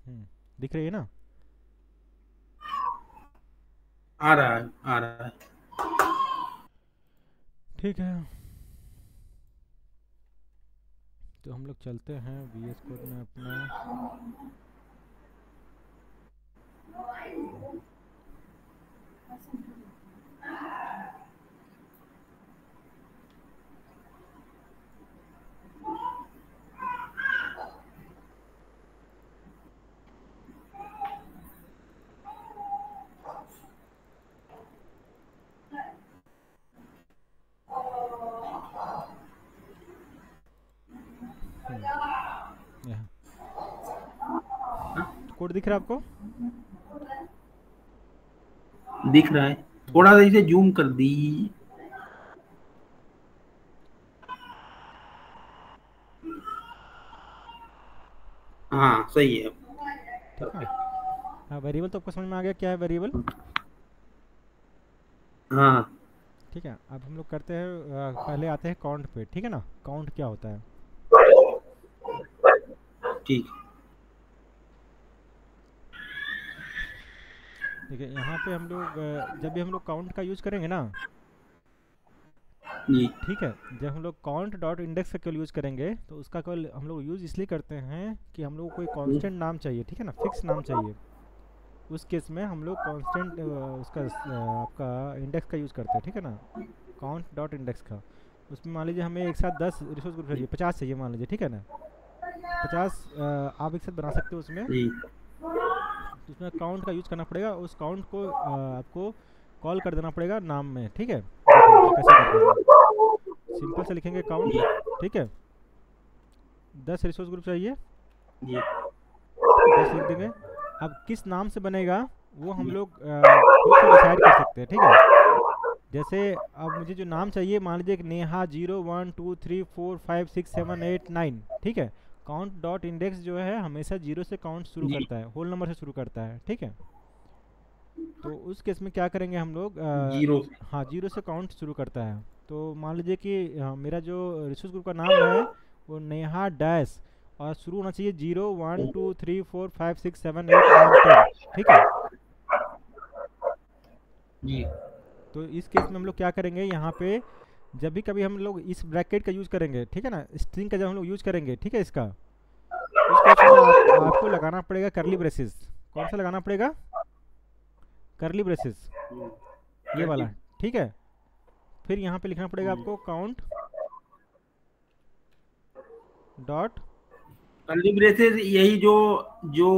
दिख रही है ना? आ रहा है, आ रहा है। ठीक है, तो हम लोग चलते हैं VS कोड में अपना। यहाँ कोड दिख रहा है आपको? दिख रहा है। हम्म, थोड़ा सा इसे जूम कर दी। हाँ सही है। ठीक है। हाँ, वेरिएबल तो आपको समझ में आ गया क्या है वेरिएबल? हाँ ठीक है, अब हम लोग करते हैं पहले आते हैं काउंट पे। ठीक है ना, काउंट क्या होता है? ठीक। ठीक है, यहाँ पे हम लोग जब भी हम लोग काउंट का यूज़ करेंगे ना, जी ठीक है, जब हम लोग काउंट डॉट इंडेक्स का केवल यूज़ करेंगे तो उसका केवल हम लोग यूज़ इसलिए करते हैं कि हम लोग को कोई कांस्टेंट नाम चाहिए, ठीक है ना, फिक्स नाम चाहिए। उस केस में हम लोग कांस्टेंट उसका आपका इंडेक्स का यूज़ करते हैं, ठीक है ना, काउंट डॉट इंडेक्स का। उसमें मान लीजिए हमें एक साथ 10 रिसोर्स ग्रुप चाहिए, 50 चाहिए मान लीजिए, ठीक है ना। 50 आप एक साथ बना सकते हो उसमें। जी तो उसमें काउंट का यूज़ करना पड़ेगा, उस काउंट को आपको कॉल कर देना पड़ेगा नाम में। ठीक है, देखिए हम कैसे करते हैं। सिंपल से लिखेंगे काउंट, जी ठीक है, 10 रिसोर्स ग्रुप चाहिए, जी 10 लिख देंगे। अब किस नाम से बनेगा वो हम जी लोग खुद से डिसाइड कर सकते हैं, ठीक है। जैसे अब मुझे जो नाम चाहिए, मान लीजिए कि नेहा 0 1 2 3 4 5 6 7 8 9, ठीक है। काउंट डॉट इंडेक्स जो है हमेशा 0 से काउंट शुरू जी। करता है, होल नंबर से शुरू करता है, ठीक है। तो उस केस में क्या करेंगे हम लोग, जीरो से। हाँ, 0 से काउंट शुरू करता है। तो मान लीजिए कि मेरा जो रिसोर्स ग्रुप का नाम है वो नेहा डैश, और शुरू होना चाहिए 0 1 2 3 4 5 6 7 8 9 10, ठीक है। जी तो इस केस में हम लोग क्या करेंगे यहाँ पे, जब भी कभी हम लोग इस ब्रैकेट का यूज़ करेंगे, ठीक है ना, स्ट्रिंग का जब हम लोग यूज़ करेंगे, ठीक है, इसका, उस केस में आपको लगाना पड़ेगा करली ब्रेसेस। कौन सा लगाना पड़ेगा? करली ब्रेसेस, ये कर दी। वाला, ठीक है। फिर यहाँ पे लिखना पड़ेगा आपको काउंट डॉट, कर्ली ब्रेसेस यही जो जो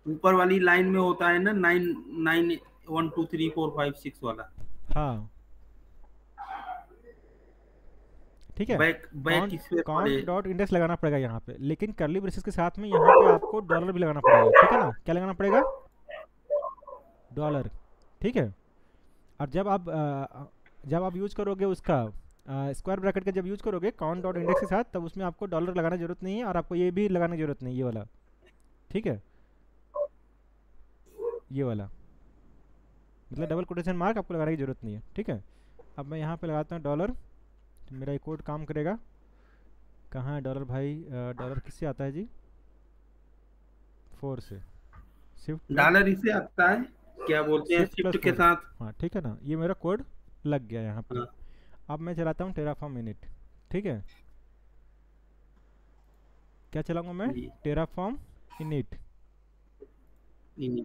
ऊपर वाली लाइन में होता है ना, 9 9 1 2 3 4 5 6 वाला। हाँ, ठीक है। बैक बैक काउंट किस पे पड़े। काउंट डॉट इंडेक्स लगाना पड़ेगा यहाँ पे, लेकिन करली ब्रेसेस के साथ में यहाँ पे आपको डॉलर भी लगाना पड़ेगा, ठीक है ना। क्या लगाना पड़ेगा? डॉलर, ठीक है। और जब आप यूज़ करोगे उसका स्क्वायर ब्रैकेट का, जब यूज़ करोगे काउंट डॉट इंडेक्स के साथ, तब उसमें आपको डॉलर लगाने की जरूरत नहीं है, और आपको ये भी लगाने की जरूरत नहीं, ये वाला, ठीक है, ये वाला, मतलब डबल कोटेशन मार्क आपको लगाने की जरूरत नहीं है, ठीक है। अब मैं यहाँ पे लगाता हूँ डॉलर, तो मेरा ये कोड काम करेगा। कहाँ है डॉलर भाई? डॉलर किससे आता है जी? 4 से, शिफ्ट प्लस, डॉलर इसे आता है, क्या बोलते हैं, शिफ्ट प्लस शिफ्ट के 4, साथ। हाँ ठीक है ना, ये मेरा कोड लग गया यहाँ पे। हाँ अब मैं चलाता हूँ टेराफॉर्म इनिट, ठीक है। क्या चलाऊँगा मैं? जी। Terraform init. नहीं,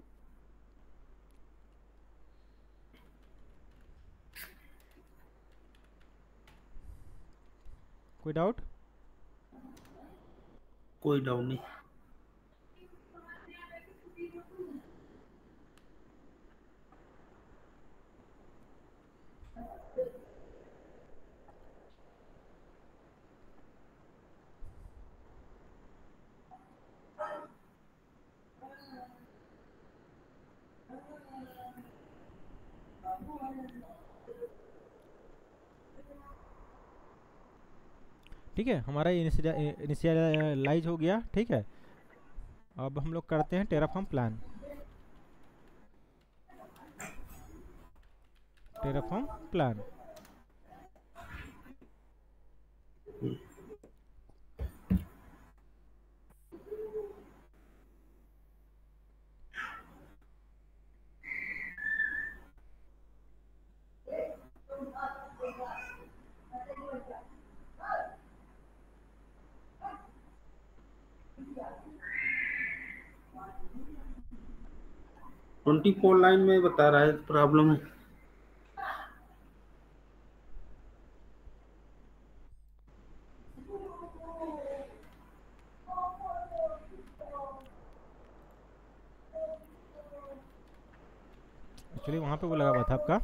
कोई डाउट? कोई डाउट नहीं। ठीक है, हमारा इनिशियलाइज हो गया, ठीक है। अब हम लोग करते हैं Terraform plan. Terraform plan, 24 line में बता रहा है, प्रॉब्लम है। एक्चुअली वहाँ पे वो लगा हुआ था आपका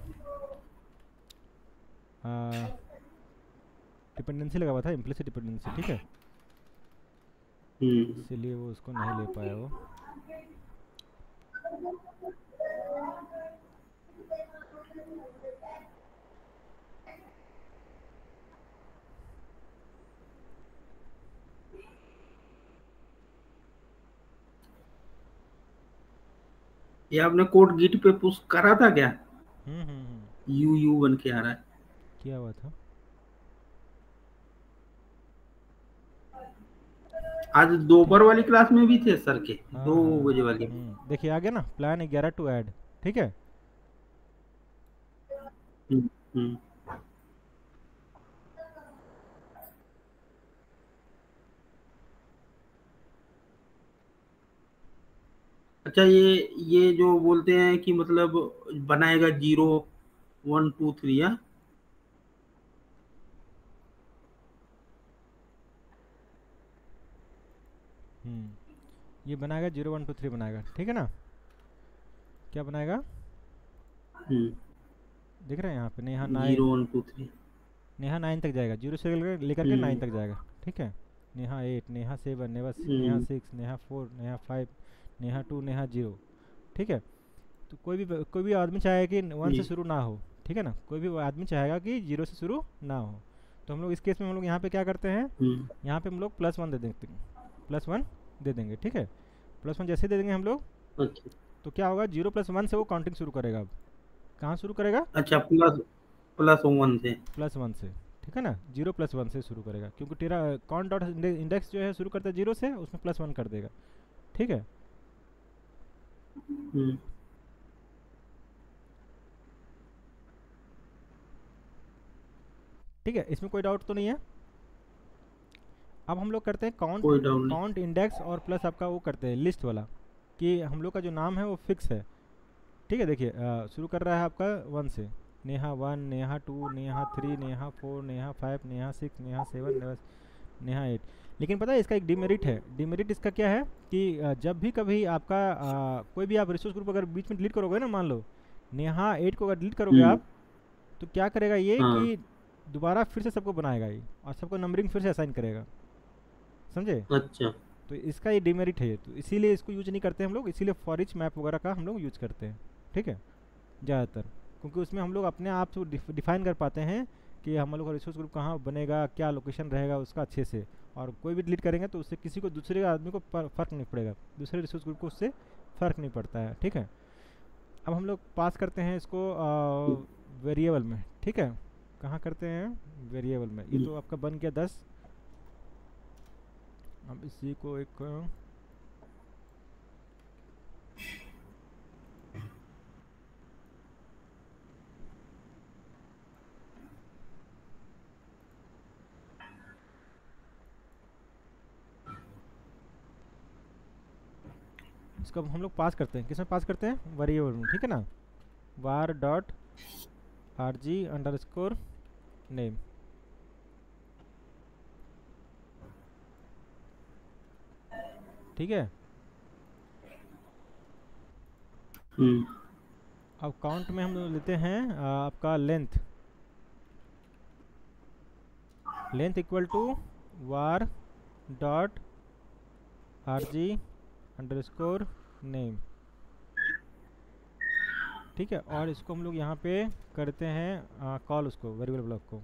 डिपेंडेंसी लगा हुआ था, इम्प्लिसिट डिपेंडेंसी, ठीक है, हम्म। इसीलिए वो उसको नहीं ले पाया वो। ये आपने कोड गिट पे पुश करा था क्या? हम्म। यू यू बन के आ रहा है। किया हुआ था। आज ठीक। दोपहर वाली क्लास में भी थे सर के, हाँ 2 बजे हाँ। वाली। देखिए आ गया ना, प्लान 11 टू ऐड, ठीक है। हम्म। हम्म। अच्छा, ये जो बोलते हैं कि मतलब बनाएगा 0 1 2 3, या? ये बनाएगा 0 1 2 3 बनाएगा, ठीक है ना। क्या बनाएगा, हम्म। दिख रहा है यहाँ पे, नेहा 9, 0 1 2 3। नेहा 9 तक जाएगा, 0 से लेकर के 9 हम्म। तक जाएगा, ठीक है। नेहा 8, नेहा 7, नेहा हम्म। 6, नेहा 4, नेहा 5, नेहा 2, नेहा 0, ठीक है। तो कोई भी आदमी चाहे कि 1 से जी। शुरू ना हो, ठीक है ना, कोई भी आदमी चाहेगा कि 0 से शुरू ना हो। तो हम लोग इस केस में हम लोग यहाँ पे क्या करते हैं, हम्म। यहाँ पे हम लोग +1 दे देते हैं, +1 दे देंगे, ठीक है। +1 जैसे दे देंगे हम लोग, अच्छा। तो क्या होगा, 0 + 1 से वो काउंटिंग शुरू करेगा। अब कहाँ शुरू करेगा, अच्छा, प्लस प्लस 1 से। +1 से, ठीक है ना। 0 + 1 से शुरू करेगा, क्योंकि तेरा कौन डॉट इंडेक्स जो है शुरू करता है 0 से, उसमें +1 कर देगा, ठीक है। हम्म। ठीक है, इसमें कोई डाउट तो नहीं है। अब हम लोग करते हैं काउंट, कोई डाउट नहीं। काउंट इंडेक्स और प्लस आपका वो करते हैं लिस्ट वाला, कि हम लोग का जो नाम है वो फिक्स है, ठीक है। देखिए शुरू कर रहा है आपका 1 से, नेहा 1, नेहा 2, नेहा 3, नेहा 4, नेहा 5, नेहा 6, नेहा 7, नेहा 8। लेकिन पता है इसका एक डिमेरिट है, डिमेरिट इसका क्या है कि जब भी कभी आपका कोई भी आप रिसोर्स ग्रुप अगर बीच में डिलीट करोगे ना, मान लो नेहा 8 को अगर डिलीट करोगे हम्म। आप, तो क्या करेगा ये हाँ। कि दोबारा फिर से सबको बनाएगा ये, और सबको नंबरिंग फिर से असाइन करेगा, समझे। अच्छा। तो इसका ये डिमेरिट है, तो इसीलिए इसको यूज नहीं करते हम लोग, इसीलिए फॉर ईच मैप वगैरह का हम लोग यूज करते हैं, ठीक है, ज़्यादातर। क्योंकि उसमें हम लोग अपने आप से डिफाइन कर पाते हैं कि हम लोग का रिसोर्स ग्रुप कहाँ बनेगा, क्या लोकेशन रहेगा उसका अच्छे से। और कोई भी डिलीट करेंगे तो उससे किसी को, दूसरे आदमी को फ़र्क नहीं पड़ेगा, दूसरे रिसोर्स ग्रुप को उससे फ़र्क नहीं पड़ता है, ठीक है। अब हम लोग पास करते हैं इसको वेरिएबल में, ठीक है। कहाँ करते हैं, वेरिएबल में। ये तो आपका बन गया 10। अब इसी को एक इसको अब हम लोग पास करते हैं, किसमें पास करते हैं, वेरिएबल में, ठीक है ना। var डॉट rg_name, ठीक है। हम्म। अब काउंट में हम लोग लेते हैं आपका length, length equal to var dot rg_name, ठीक है। और इसको हम लोग यहाँ पे करते हैं कॉल, उसको वेरिएबल ब्लॉक को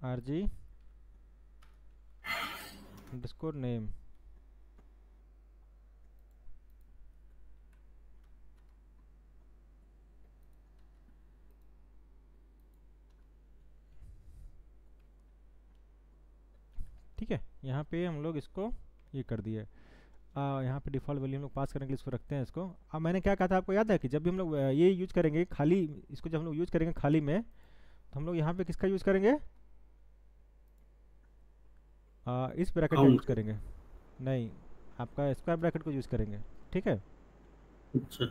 rg_name, ठीक है। यहाँ पे हम लोग इसको ये कर दिए। यहाँ पे डिफ़ॉल्ट वैल्यू हम लोग पास करने के लिए इसको रखते हैं इसको। अब मैंने क्या कहा था आपको याद है कि जब भी हम लोग ये यूज़ करेंगे खाली, इसको जब हम लोग यूज़ करेंगे खाली में, तो हम लोग यहाँ पे किसका यूज़ करेंगे, इस ब्रैकेट का यूज़ काउंट। करेंगे। नहीं, आपका स्क्वायर ब्रैकेट को यूज़ करेंगे, ठीक है। अच्छा।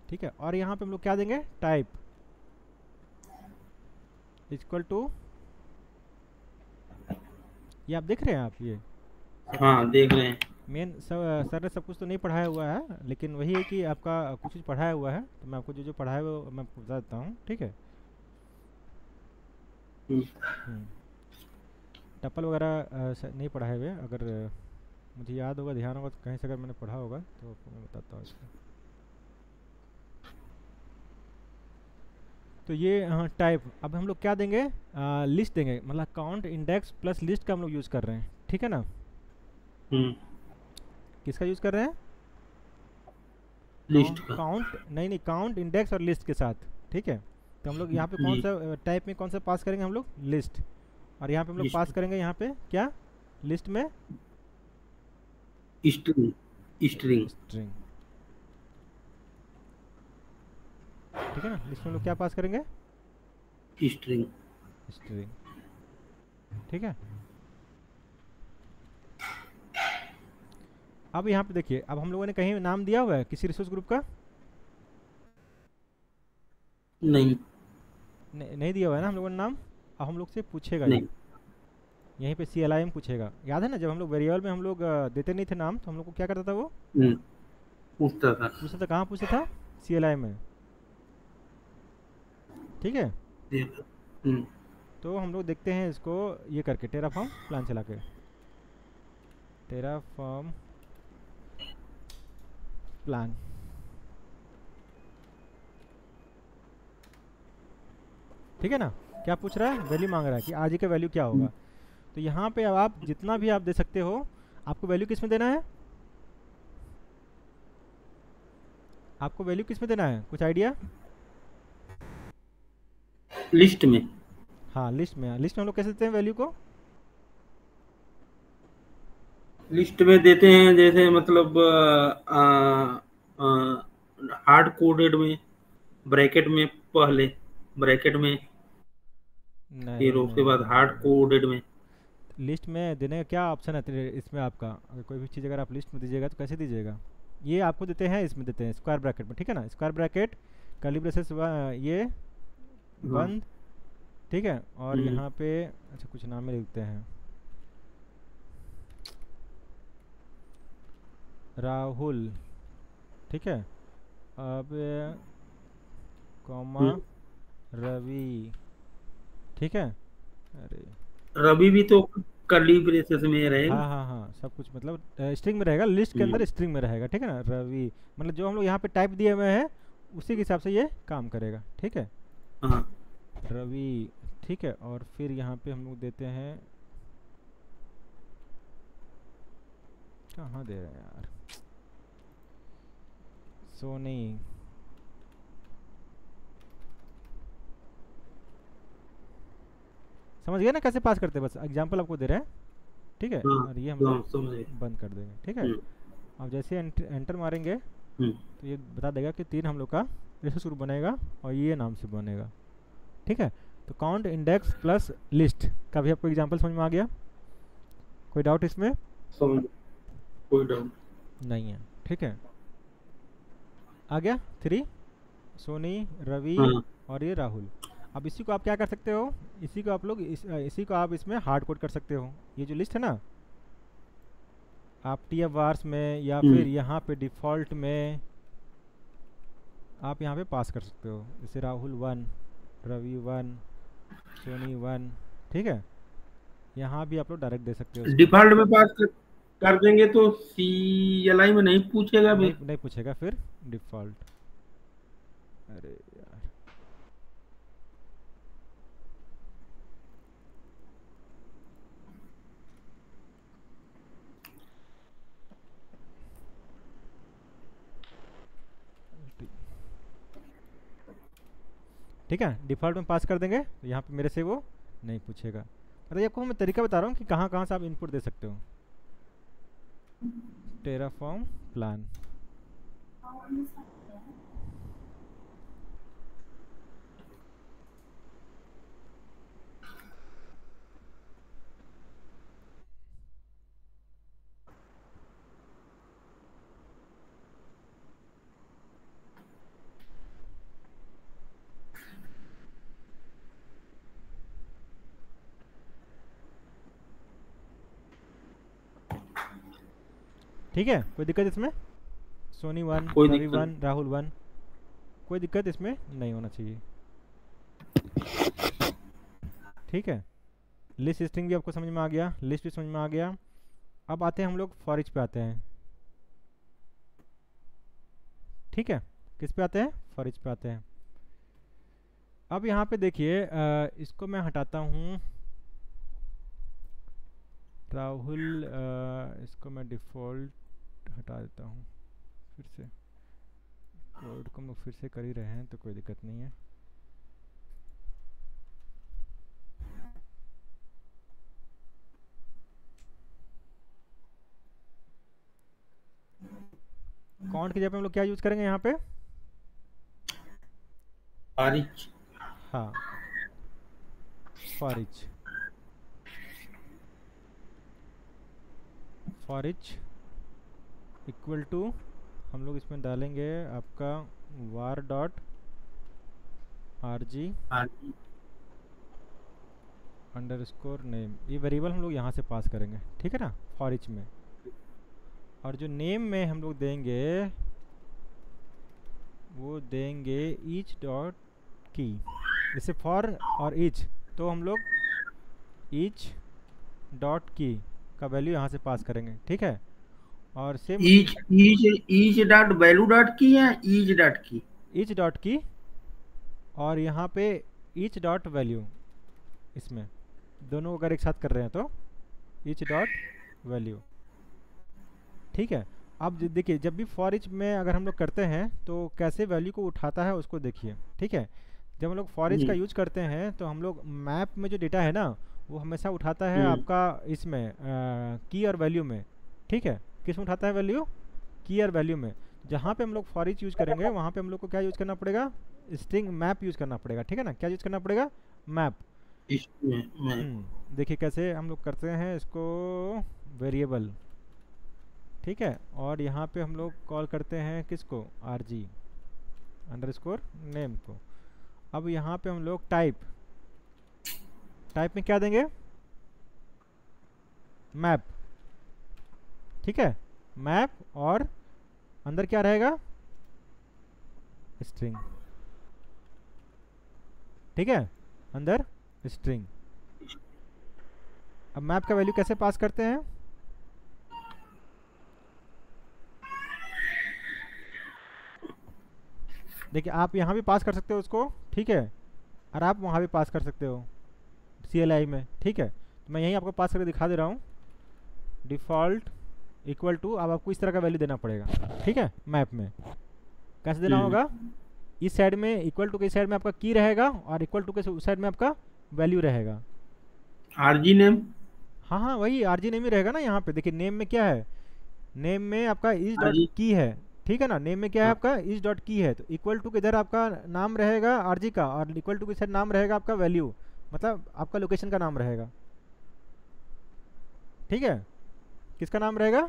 ठीक है, और यहाँ पे हम लोग क्या देंगे, टाइप इक्वल टू, ये आप देख रहे हैं, आप ये सब हाँ देख रहे हैं। मेन सब सर ने सब कुछ तो नहीं पढ़ाया हुआ है, लेकिन वही है कि आपका कुछ कुछ पढ़ाया हुआ है, तो मैं आपको जो जो पढ़ाया हुआ है, मैं आपको बता देता हूँ, ठीक है। हम्म, टप्पल वगैरह नहीं पढ़ाए हुए, अगर मुझे याद होगा, ध्यान होगा, तो कहीं से अगर मैंने पढ़ा होगा तो आपको मैं बताता हूँ इसको। तो ये हाँ टाइप, अब हम लोग क्या देंगे, लिस्ट देंगे, मतलब काउंट इंडेक्स प्लस लिस्ट का हम लोग यूज़ कर रहे हैं, ठीक है ना। हम्म, किसका यूज़ कर रहे हैं, लिस्ट का। काउंट नहीं नहीं, काउंट इंडेक्स और लिस्ट के साथ, ठीक है। तो हम लोग यहाँ पे कौन जी। सा टाइप में कौन सा पास करेंगे हम लोग, लिस्ट, और यहाँ पे हम लोग लिस्ट, पास करेंगे यहाँ पे क्या, लिस्ट में स्ट्रिंग, स्ट्रिंग, स्ट्रिंग, ठीक है ना। लिस्ट में हम लोग क्या पास करेंगे, स्ट्रिंग। स्ट्रिंग, ठीक है। अब यहाँ पे देखिए, अब हम लोगों ने कहीं नाम दिया हुआ है किसी रिसोर्स ग्रुप का, नहीं। नहीं दिया हुआ है ना हम लोगों ने नाम। अब हम लोग से पूछेगा ये, नहीं। यहीं पे CLI में पूछेगा, याद है ना, जब हम लोग वेरिएबल में हम लोग देते नहीं थे नाम, तो हम लोग को क्या करता था वो, हम्म, पूछता था। पूछता था, कहाँ पूछता था, CLI में, ठीक है। देखा। हम्म, तो हम लोग देखते हैं इसको ये करके, टेराफॉर्म प्लान चला के, टेराफॉर्म प्लान, ठीक है ना। क्या पूछ रहा है, वैल्यू मांग रहा है कि RG का वैल्यू क्या होगा। तो यहाँ पे अब आप जितना भी आप दे सकते हो, आपको वैल्यू किस में देना है, आपको वैल्यू किस में देना है, कुछ आइडिया। लिस्ट में। हाँ लिस्ट में, लिस्ट में हम लोग कैसे देते हैं वैल्यू को, लिस्ट में देते हैं जैसे मतलब हार्ड कोडेड में, ब्रैकेट में पहले, ब्रैकेट में, फिर नहीं उसके नहीं बाद नहीं हार्ड नहीं, कोडेड में। लिस्ट में देने का क्या ऑप्शन है इसमें आपका, अगर कोई भी चीज़ अगर आप लिस्ट में दीजिएगा तो कैसे दीजिएगा, ये आपको देते हैं, इसमें देते हैं स्क्वायर ब्रैकेट में, ठीक है ना, स्क्वायर ब्रैकेट कर्ली ब्रेसेस ये हाँ। बंद, ठीक है। और हम्म, यहाँ पे अच्छा कुछ नाम में लिखते हैं, राहुल, ठीक है। अब कॉमा हम्म। रवि, ठीक है। अरे रवि भी तो कर्ली ब्रेसेस में रहेगा। हाँ हाँ हाँ, सब कुछ मतलब स्ट्रिंग में रहेगा, लिस्ट के अंदर हम्म, स्ट्रिंग में रहेगा, ठीक है ना, रवि, मतलब जो हम लोग यहाँ पे टाइप दिए हुए हैं उसी के हिसाब से ये काम करेगा, ठीक है, हाँ। रवि, ठीक है। और फिर यहाँ पे हम लोग देते हैं, कहाँ दे रहे हैं यार, सोनी, समझ गए ना कैसे पास करते हैं, बस एग्जांपल आपको दे रहे हैं, ठीक है। हाँ, और ये हम तो लोग समझ गए। बंद कर देंगे, ठीक है। हम्म, अब जैसे एंटर मारेंगे हम्म, तो ये बता देगा कि 3 हम लोग का जैसे शुरू बनेगा और ये नाम से बनेगा, ठीक है। तो काउंट इंडेक्स प्लस लिस्ट का भी आपको एग्जांपल समझ में आ गया, कोई डाउट इसमें, समझ, कोई डाउट नहीं है, ठीक है। आ गया 3, सोनी, रवि हाँ। और ये राहुल। अब इसी को आप क्या कर सकते हो, इसी को आप लोग इसी को आप इसमें हार्ड कोड कर सकते हो, ये जो लिस्ट है ना, आप TF वार्स में या फिर यहाँ पे डिफ़ॉल्ट में आप यहाँ पे पास कर सकते हो, जैसे राहुल 1, रवि 1, सोनी 1, ठीक है। यहाँ भी आप लोग डायरेक्ट दे सकते हो इसको, डिफॉल्ट में पास कर देंगे तो CLI में नहीं पूछेगा नहीं फिर। नहीं पूछेगा फिर डिफ़ॉल्ट, अरे यार, ठीक है, डिफ़ॉल्ट में पास कर देंगे तो यहाँ पे मेरे से वो नहीं पूछेगा। मतलब ये आपको मैं तरीका बता रहा हूँ कि कहाँ कहाँ से आप इनपुट दे सकते हो, टेराफॉर्म प्लान, ठीक है, कोई दिक्कत इसमें? सोनी 1, कोई रवि दिक्कत 1, राहुल 1, कोई दिक्कत इसमें नहीं होना चाहिए। ठीक है, लिस्ट स्ट्रिंग भी आपको समझ में आ गया, लिस्ट भी समझ में आ गया। अब आते हैं हम लोग फॉर ईच पे आते हैं। ठीक है, किस पे आते हैं? फॉर ईच पे आते हैं। अब यहाँ पे देखिए इसको मैं हटाता हूँ राहुल, इसको मैं डिफ़ॉल्ट हटा देता हूँ। फिर से कोड को हम लोग फिर से कर ही रहे हैं तो कोई दिक्कत नहीं है। काउंट की जगह पे हम लोग क्या यूज़ करेंगे यहाँ पे? बारिश। हाँ, for each. For each equal to हम लोग इसमें डालेंगे आपका var dot rg underscore name. ये वेरिएबल हम लोग यहाँ से पास करेंगे, ठीक है ना, फॉर ईच में। और जो नेम में हम लोग देंगे वो देंगे ईच डॉट की। जैसे फॉर और ईच, तो हम लोग ईच डॉट की का वैल्यू यहाँ से पास करेंगे, ठीक है। और same each each dot value dot की या ईच डॉट की? ईच डॉट की, और यहाँ पे ईच डॉट वैल्यू, इसमें दोनों अगर एक साथ कर रहे हैं तो ईच डॉट वैल्यू, ठीक है। अब देखिए जब भी फॉर ईच में अगर हम लोग करते हैं तो कैसे वैल्यू को उठाता है उसको देखिए, ठीक है। जब हम लोग फॉर ईच का यूज करते हैं तो हम लोग मैप में जो डेटा है ना वो हमेशा उठाता है आपका इसमें की और वैल्यू में, ठीक है। किस में उठाता है वैल्यू? की और वैल्यू में। जहाँ पे हम लोग फॉर ईच यूज करेंगे वहाँ पे हम लोग को क्या यूज करना पड़ेगा? स्ट्रिंग मैप यूज करना पड़ेगा, ठीक है ना। क्या यूज करना पड़ेगा? मैप। देखिए कैसे हम लोग करते हैं इसको, वेरिएबल, ठीक है। और यहाँ पे हम लोग कॉल करते हैं किसको? rg अंडरस्कोर नेम को। अब यहाँ पे हम लोग टाइप में क्या देंगे? मैप, ठीक है। मैप और अंदर क्या रहेगा? स्ट्रिंग, ठीक है, अंदर स्ट्रिंग। अब मैप का वैल्यू कैसे पास करते हैं? देखिए आप यहाँ भी पास कर सकते हो उसको, ठीक है, और आप वहाँ भी पास कर सकते हो CLI में, ठीक है। तो मैं यहीं आपको पास करके दिखा दे रहा हूँ। डिफ़ॉल्ट इक्वल टू, अब आपको इस तरह का वैल्यू देना पड़ेगा, ठीक है। मैप में कैसे देना होगा? इस साइड में इक्वल टू के साइड में आपका की रहेगा और इक्वल टू के उस साइड में आपका वैल्यू रहेगा। आरजी नेम, हाँ हाँ वही आरजी नेम ही रहेगा ना। यहाँ पे देखिए नेम में क्या है? नेम में आपका इज डॉट की है, ठीक है ना। नेम में क्या है आपका? इज डॉट की है। तो इक्वल टू के इधर आपका नाम रहेगा आरजी का और इक्वल टू के साइड नाम रहेगा आपका वैल्यू, मतलब आपका लोकेशन का नाम रहेगा, ठीक है। किसका नाम रहेगा?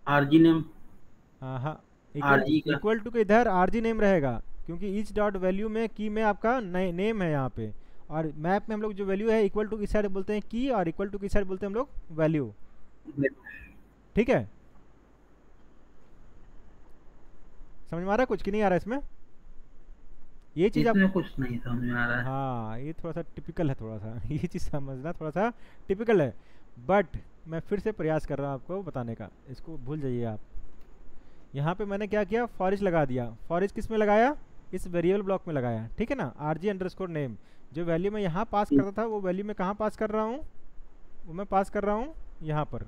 RG name. हाँ, आरजी का इक्वल टू के इधर आरजी नेम रहेगा क्योंकि ईच डॉट वैल्यू में की में आपका नेम है यहाँ पे। और मैप में हम लोग जो वैल्यू है इक्वल टू की साइड बोलते हैं की और इक्वल टू की साइड बोलते हैं हम लोग वैल्यू, ठीक है। समझ में आ रहा है कुछ कि नहीं आ रहा है इसमें? ये चीज़ आप, कुछ नहीं समझ में आ रहा है। हाँ ये थोड़ा सा टिपिकल है, थोड़ा सा ये चीज़ समझना थोड़ा सा टिपिकल है, बट मैं फिर से प्रयास कर रहा हूँ आपको बताने का, इसको भूल जाइए आप। यहाँ पे मैंने क्या किया? फॉर ईच लगा दिया। फॉर ईच किस में लगाया? इस वेरिएबल ब्लॉक में लगाया, ठीक है ना। आरजी अंडरस्कोर नेम, जो वैल्यू मैं यहाँ पास करता था वो वैल्यू मैं कहाँ पास कर रहा हूँ? वो मैं पास कर रहा हूँ यहाँ पर,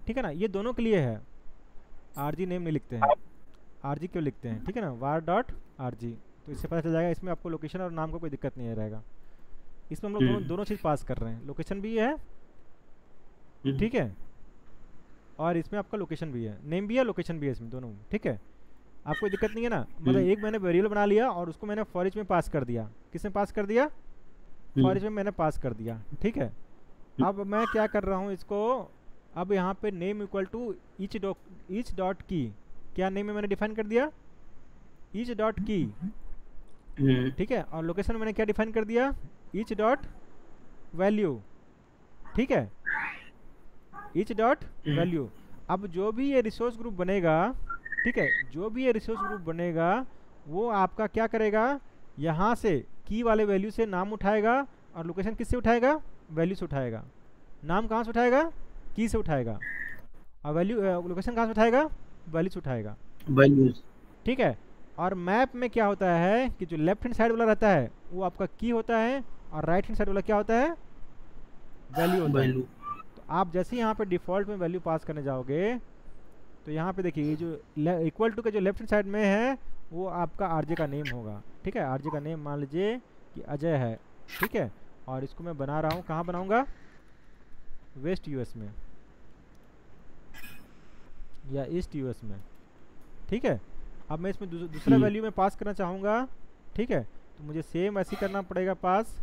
ठीक है ना। ये दोनों के लिए है। आरजी नेम नहीं लिखते हैं, आरजी क्यों लिखते हैं, ठीक है ना। var डॉट आरजी, तो इससे पता चल जाएगा। इसमें आपको लोकेशन और नाम का कोई दिक्कत नहीं रहेगा। इसमें हम लोग दोनों चीज़ पास कर रहे हैं, लोकेशन भी है, ठीक है, और इसमें आपका लोकेशन भी है, नेम भी है, लोकेशन भी है, इसमें दोनों, ठीक है। आपको कोई दिक्कत नहीं है ना। मतलब एक मैंने वेरिएबल बना लिया और उसको मैंने फॉर ईच में पास कर दिया। किसमें पास कर दिया? फॉर ईच में मैंने पास कर दिया, ठीक है। अब मैं क्या कर रहा हूँ इसको, अब यहाँ पे name equal to each dot key, क्या नेम में मैंने डिफाइन कर दिया? ईच डॉट की, ठीक है। और लोकेशन में मैंने क्या डिफाइन कर दिया? ईच डॉट वैल्यू, ठीक है, ईच डॉट वैल्यू। अब जो भी ये रिसोर्स ग्रुप बनेगा, ठीक है, जो भी ये रिसोर्स ग्रुप बनेगा वो आपका क्या करेगा, यहाँ से की वाले वैल्यू से नाम उठाएगा, और लोकेशन किससे उठाएगा, वैल्यू से उठाएगा। नाम कहाँ से उठाएगा, की से उठाएगा, और वैल्यू लोकेशन कहाँ से उठाएगा, वैल्यू से उठाएगा। वैल्यूज। ठीक है। और मैप में क्या होता है कि जो लेफ्ट हैंड साइड वाला रहता है वो आपका की होता है, और राइट हैंड साइड वाला क्या होता है, वैल्यू होता है। वैल्यू। तो आप जैसे ही यहाँ पे डिफ़ॉल्ट में वैल्यू पास करने जाओगे तो यहाँ पे देखिए ये जो इक्वल टू के जो लेफ्ट हैंड साइड में है वो आपका आरजे का नेम होगा। ठीक है, आरजे का नेम मान लीजिए कि अजय है। ठीक है, और इसको मैं बना रहा हूँ, कहाँ बनाऊँगा, वेस्ट यूएस में या ईस्ट यूएस में। ठीक है, अब मैं इसमें दूसरा वैल्यू में पास करना चाहूँगा। ठीक है, तो मुझे सेम ऐसे ही करना पड़ेगा पास,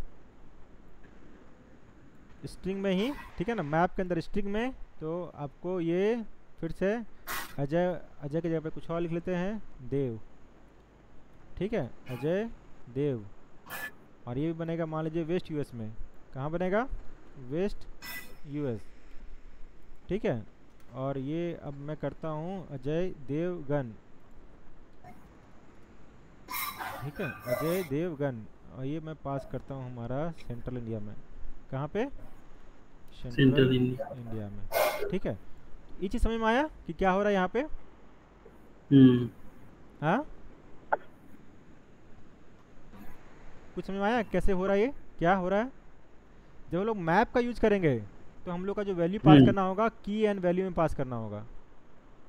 स्ट्रिंग में ही। ठीक है ना, मैप के अंदर स्ट्रिंग में। तो आपको ये फिर से अजय, अजय की जगह पे कुछ और लिख लेते हैं, देव। ठीक है, अजय देव। और ये भी बनेगा मान लीजिए वेस्ट यूएस में। कहाँ बनेगा, वेस्ट यूएस। ठीक है, और ये अब मैं करता हूँ अजय देवगन। ठीक है, अजय देवगन। और ये मैं पास करता हूँ हमारा सेंट्रल इंडिया में। कहाँ पे, सेंट्रल इंडिया में। ठीक है, ये चीज़ समझ में आया कि क्या हो रहा है यहाँ पे। हाँ, कुछ समझ में आया कैसे हो रहा है, ये क्या हो रहा है। जब हम लोग मैप का यूज करेंगे तो हम लोग का जो वैल्यू पास करना होगा की एंड वैल्यू में पास करना होगा।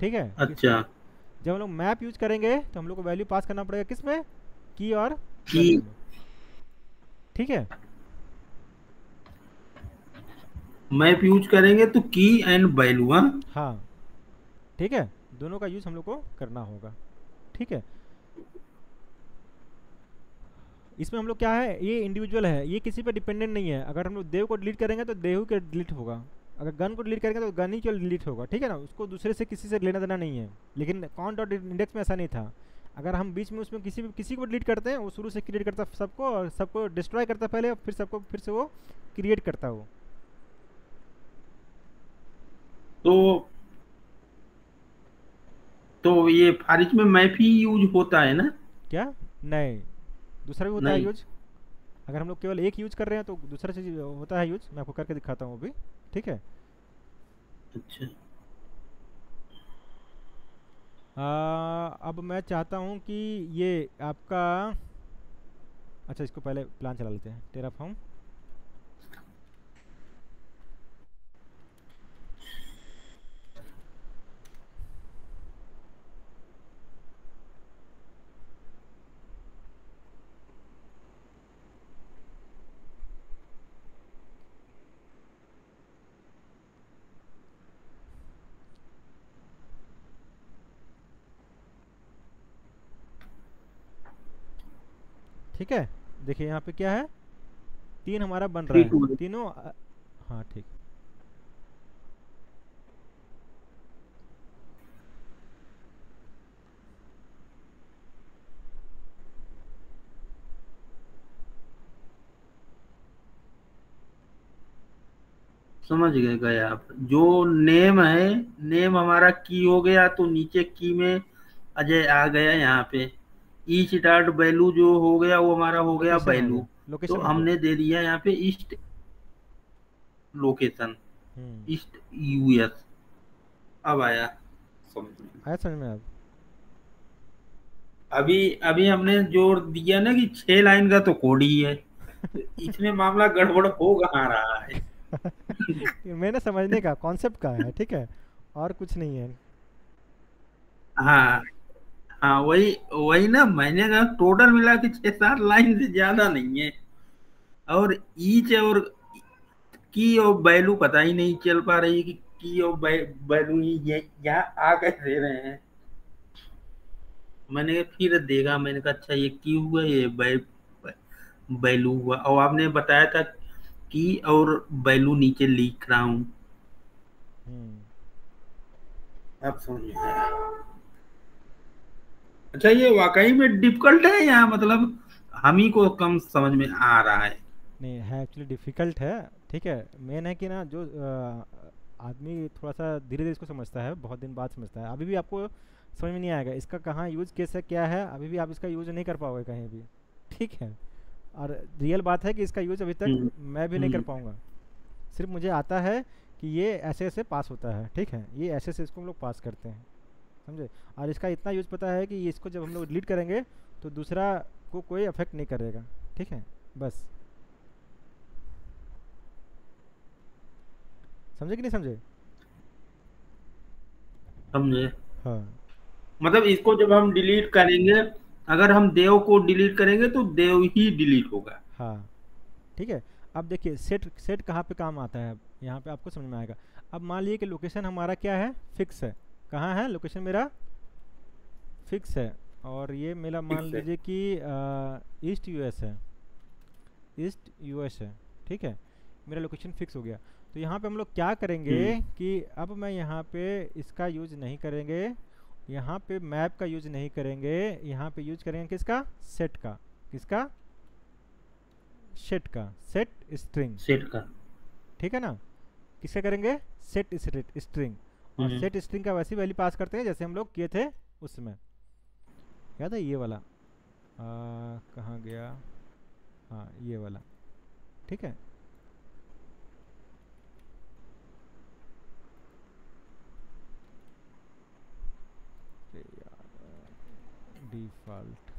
ठीक है, अच्छा। जब हम लोग मैप यूज करेंगे तो हम लोग को वैल्यू पास करना पड़ेगा किस में, की और की। वैल्यू में। ठीक है, मैप यूज करेंगे तो की एंड वैल्यू। हाँ, ठीक है, दोनों का यूज हम लोग को करना होगा। ठीक है, इसमें हम लोग क्या है, ये इंडिविजुअल है, ये किसी पे डिपेंडेंट नहीं है। अगर हम लोग देव को डिलीट करेंगे तो देव के डिलीट होगा, अगर गन को डिलीट करेंगे तो गन ही केवल डिलीट होगा। ठीक है ना, उसको दूसरे से किसी से लेना देना नहीं है। लेकिन कॉन डॉट इंडेक्स में ऐसा नहीं था। अगर हम बीच में उसमें किसी को डिलीट करते हैं, वो शुरू से क्रिएट करता सबको, और सबको डिस्ट्रॉय करता पहले, और फिर सबको फिर से वो क्रिएट करता वो। तो तो ये फारिज में मैप ही यूज होता है ना। क्या, नहीं, दूसरा भी होता है नहीं। यूज। अगर हम लोग केवल एक यूज कर रहे हैं तो दूसरा चीज़ होता है यूज। मैं आपको करके दिखाता हूँ अभी। ठीक है, अच्छा। अब मैं चाहता हूँ कि ये आपका, अच्छा इसको पहले प्लान चला लेते हैं, टेराफॉर्म। ठीक है, देखिए यहाँ पे क्या है, 3 हमारा बन रहा 3 2 है तीनों। हाँ ठीक, समझ गए आप। जो नेम है, नेम हमारा की हो गया, तो नीचे की में अजय आ गया यहाँ पे। ईच डॉट वैल्यू जो हो गया वो हमारा हो गया लोकेशन हो वैल्यू। गया, तो लोकेशन हो गया। हमने दे दिया यहाँ पे ईस्ट लोकेशन, हम्म, ईस्ट यूएस। अब आया समझ में। आया समझ में अब। अभी अभी हमने जोड़ दिया ना कि 6 लाइन का तो कोड ही है, तो इसमें मामला गड़बड़ हो कहाँ रहा है। ये मैंने समझने का कॉन्सेप्ट का है। ठीक है, और कुछ नहीं है। हाँ हाँ, वही वही ना, मैंने कहा टोटल मिला के 6 7 लाइन से ज्यादा नहीं है। और ईच और की और वैल्यू पता ही नहीं चल पा रही कि की और वैल्यू ये यहाँ आ कैसे रहे हैं। मैंने फिर देखा, मैंने कहा अच्छा ये की हुआ, ये वैल्यू हुआ, और आपने बताया था की और वैल्यू नीचे लिख रहा हूँ। हम्म, अब समझ में आया। अच्छा, ये वाकई में डिफिकल्ट है या मतलब हम ही को कम समझ में आ रहा है। नहीं है, एक्चुअली डिफ़िकल्ट है। ठीक है, मेन है कि ना जो आदमी थोड़ा सा धीरे धीरे इसको समझता है, बहुत दिन बाद समझता है। अभी भी आपको समझ में नहीं आएगा इसका कहाँ यूज़ केस है, क्या है, अभी भी आप इसका यूज़ नहीं कर पाओगे कहीं भी, ठीक है। और रियल बात है कि इसका यूज़ अभी तक हम्म, मैं भी नहीं कर हम्म, पाऊँगा। सिर्फ मुझे आता है कि ये ऐसे ऐसे पास होता है, ठीक है, ये ऐसे ऐसे इसको हम लोग पास करते हैं, समझे। और इसका इतना यूज़ पता है कि ये इसको जब हम लोग डिलीट करेंगे तो दूसरा को कोई अफेक्ट नहीं करेगा, ठीक है, बस। समझे कि नहीं समझे? समझे। हाँ मतलब इसको जब हम डिलीट करेंगे, अगर हम देव को डिलीट करेंगे तो देव ही डिलीट होगा। हाँ, ठीक है। अब देखिए सेट सेट कहाँ पे काम आता है, यहाँ पे आपको समझ में आएगा। अब मान लीजिए कि लोकेशन हमारा क्या है, फिक्स है। कहाँ है लोकेशन मेरा, फिक्स है। और ये मेरा मान ठीक है। लीजिए कि ईस्ट यूएस है, ईस्ट यूएस है, ठीक है। मेरा लोकेशन फिक्स हो गया। तो यहाँ पे हम लोग क्या करेंगे हम्म, कि अब मैं यहाँ पे इसका यूज़ नहीं करेंगे, यहाँ पे मैप का यूज़ नहीं करेंगे, यहाँ पे यूज करेंगे किसका, सेट का। किसका, सेट का, सेट स्ट्रिंग, सेट का। ठीक है ना। किसका करेंगे, सेट स्ट्रिंग। और हम्म, सेट स्ट्रिंग का वैसी वैल्यू पास करते हैं जैसे हम लोग किए थे उसमें, याद है ये वाला, कहाँ गया, हाँ ये वाला, ठीक है। डिफ़ॉल्ट,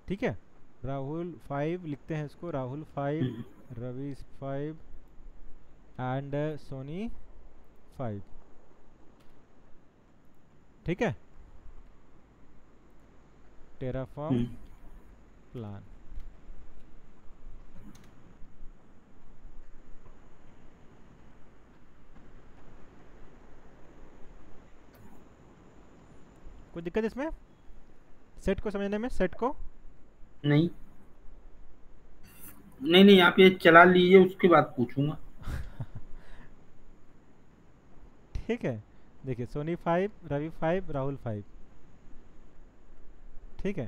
ठीक है। राहुल 5 लिखते हैं इसको, राहुल 5, हम्म, रवि 5 एंड सोनी 5, ठीक है। टेराफॉर्म हम्म। प्लान, कोई दिक्कत इसमें सेट को समझने में, सेट को? नहीं, नहीं, नहीं, आप ये चला लीजिए, उसके बाद पूछूंगा। ठीक है। देखिए सोनी 5, रवि 5, राहुल 5, ठीक है।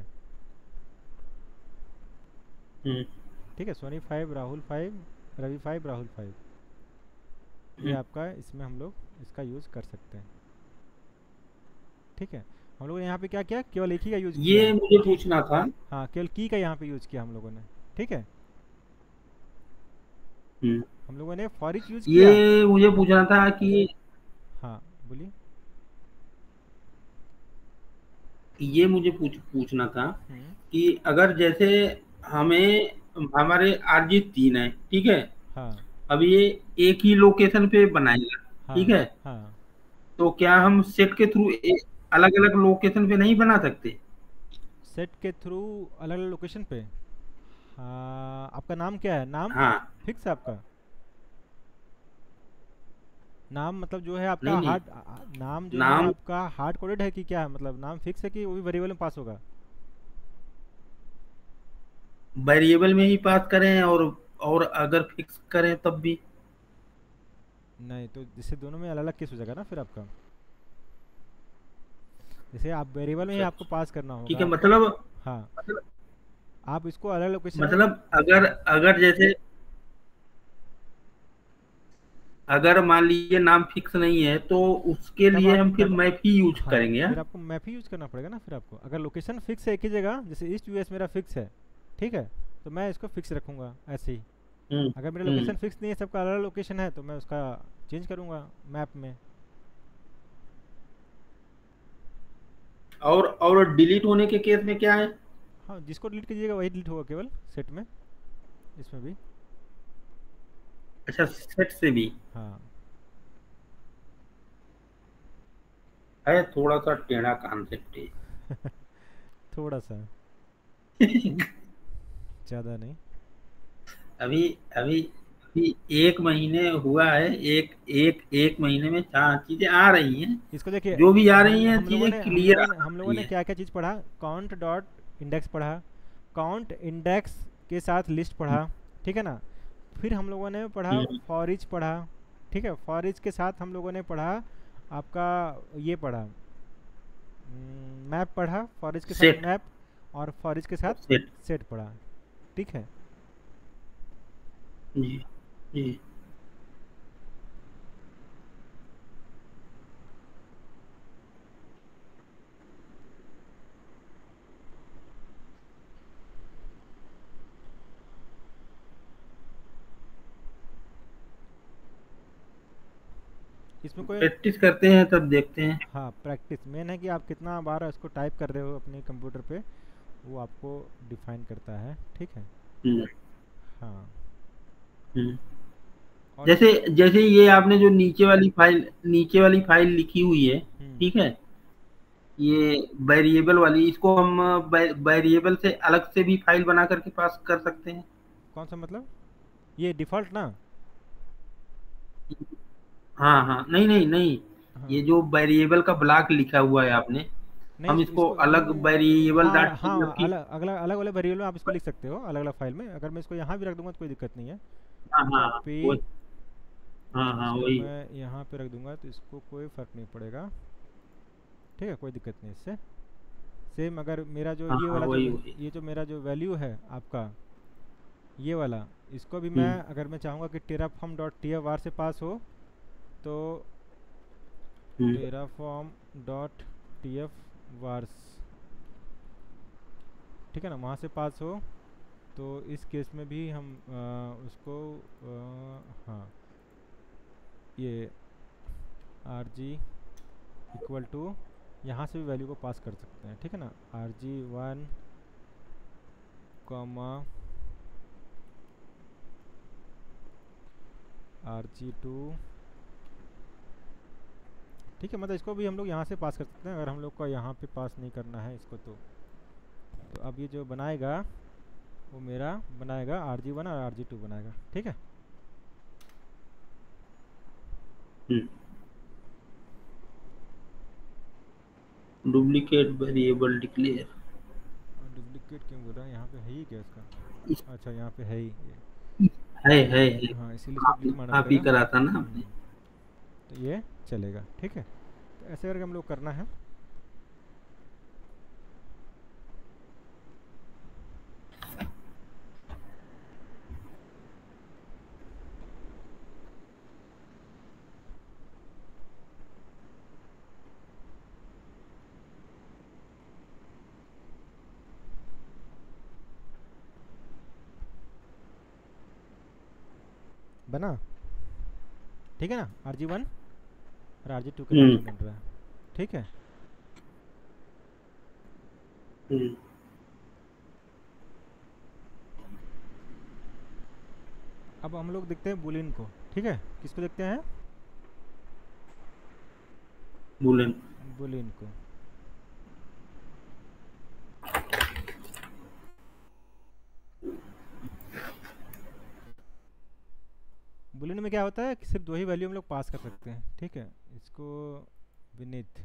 हम्म, ठीक है, सोनी 5, राहुल 5, रवि 5, राहुल 5, ये हम्म। आपका, इसमें हम लोग इसका यूज़ कर सकते हैं, ठीक है। हम लोगों ने यहाँ पे क्या किया, केवल एक ही का यूज़ किया, ये मुझे की। पूछना था। हाँ, केवल की का यहाँ पे यूज़ किया हम लोगों ने, ठीक है। हम्म, हम लोगों ने फॉर ईच यूज़ किया। ये मुझे पूछना था कि हाँ बोलिए। ये मुझे पूछना था हम्म। कि अगर जैसे हमें हमारे आरजी 3 है, ठीक है। हाँ अब ये एक ही लोकेशन पे बनाएगा, ठीक हाँ है। हाँ। तो क्या हम सेट के थ्रू अलग अलग लोकेशन पे नहीं बना सकते? सेट के थ्रू अलग अलग लोकेशन पे, हाँ। आपका नाम क्या है, नाम हाँ। फिक्स है आपका? नाम मतलब जो है आपका नहीं, नहीं, हार्ड, नाम जो है नाम आपका हार्ड कोडेड है कि क्या है, मतलब नाम फिक्स है कि वो भी वेरिएबल में पास होगा? वेरिएबल में ही पास करें, और अगर फिक्स करें तब भी। नहीं, तो जिससे दोनों में अलग अलग केस हो जाएगा ना फिर आपका। जैसे आप वेरिएबल में ही अच्छा, आपको अच्छा। पास करना ठीक होगा। है, मतलब हाँ, मतलब आप इसको अलग लोकेशन में। मतलब अगर अगर जैसे अगर मान लीजिए नाम फिक्स नहीं है, तो उसके तब लिए आप हम फिर तब मैप ही यूज हाँ, करेंगे, फिर हाँ? आपको मैप ही यूज़ करना पड़ेगा ना फिर आपको। अगर लोकेशन फिक्स है एक ही जगह, जैसे ईस्ट यूएस मेरा फिक्स है, ठीक है, तो मैं इसको फिक्स रखूँगा ऐसे ही। हम्म, अगर मेरा हम्म। लोकेशन फिक्स नहीं है, सबका अलग अलग लोकेशन है, तो मैं उसका चेंज करूँगा मैप में। और डिलीट होने के केस में क्या है? हाँ, जिसको डिलीट कीजिएगा वही डिलीट होगा केवल सेट में, इसमें भी। अच्छा, सेट से भी हाँ। है, थोड़ा सा टेढ़ा कॉन्सेप्ट है। थोड़ा सा, ज़्यादा नहीं। अभी अभी अभी 1 महीने हुआ है, एक महीने में 4 चीजें आ रही हैं। इसको देखिए, जो भी आ रही हम हैं हम लोगों चीजें ने हम क्लियर लोगों आ ने हम लोगों रही ने हैं। क्या क्या चीज़ पढ़ा, काउंट डॉट इंडेक्स पढ़ा, काउंट इंडेक्स के साथ लिस्ट पढ़ा, ठीक है ना। फिर हम लोगों ने पढ़ा हम्म, फॉर ईच पढ़ा, ठीक है। फॉर ईच के साथ हम लोगों ने पढ़ा आपका, ये पढ़ा मैप पढ़ा, फॉर ईच के साथ सेट मैप, और फॉर ईच के साथ और सेट। सेट पढ़ा, ठीक है। जी जी। इसमें कोई, प्रैक्टिस करते हैं तब देखते हैं। हाँ प्रैक्टिस मेन है कि आप कितना बार इसको टाइप कर रहे हो अपने कंप्यूटर पे, वो आपको डिफाइन करता है, ठीक है। हम्म हाँ। हम्म। और जैसे जैसे ये आपने जो नीचे वाली फाइल लिखी हुई है, हम्म, ठीक है, ये वेरिएबल वाली, इसको हम वेरिएबल से अलग से भी फाइल बना करके पास कर सकते हैं। कौन सा मतलब, ये डिफ़ॉल्ट ना। हाँ हाँ, नहीं नहीं नहीं, ये हाँ, जो वेरिएबल का ब्लॉक लिखा हुआ है आपने, नहीं हम इसको इसको इसको अलग नहीं वेरिएबल हाँ डॉट हाँ, पीएफ की। अलग अगला अलग वाले वेरिएबल में आप इसको लिख सकते हो अलग अलग फाइल में। अगर मैं इसको यहाँ भी रख दूंगा तो कोई दिक्कत नहीं है। हाँ हाँ कॉपी, वो, हाँ हाँ इसको वही। मैं यहाँ पे रख दूंगा तो इसको कोई फ़र्क नहीं पड़ेगा, ठीक है, कोई दिक्कत नहीं इससे। सेम अगर मेरा जो हाँ ये हाँ वाला जो वही वही। ये जो मेरा जो वैल्यू है आपका, ये वाला, इसको भी मैं हम्म अगर मैं चाहूँगा कि Terraform dot t f var से पास हो, तो हम्म Terraform dot t f vars, ठीक है ना, वहाँ से पास हो, तो इस केस में भी हम उसको हाँ, ये आर जी इक्वल टू, यहाँ से भी वैल्यू को पास कर सकते हैं, ठीक है ना, R G one comma R G two, ठीक है। मतलब इसको भी हम लोग यहाँ से पास कर सकते हैं अगर हम लोग को यहाँ पे पास नहीं करना है इसको तो अब ये जो बनाएगा वो मेरा बनाएगा आर जी वन और आर जी टू बनाएगा, ठीक है। हम्म। Duplicate variable declare. और डुप्लीकेट क्यों बोल रहा है, यहाँ पे है ही क्या इसका, अच्छा यहाँ पे है ही ये, है। हाँ इसीलिए इसको डिलीट मारना आप ही पड़ेगा। करा था ना आपने। तो ये चलेगा, ठीक है। तो ऐसे करके हम लोग करना है। बना, ठीक है ना, आर जी वन और आर जी टू के नाम हम्म से बन रहा है, ठीक है। हम्म। अब हम लोग देखते हैं बुलिन को, ठीक है, किसको देखते हैं, बुलेन। बुलिन को। बुलिन में क्या होता है कि सिर्फ दो ही वैल्यू हम लोग पास कर सकते हैं, ठीक है। इसको विनीत,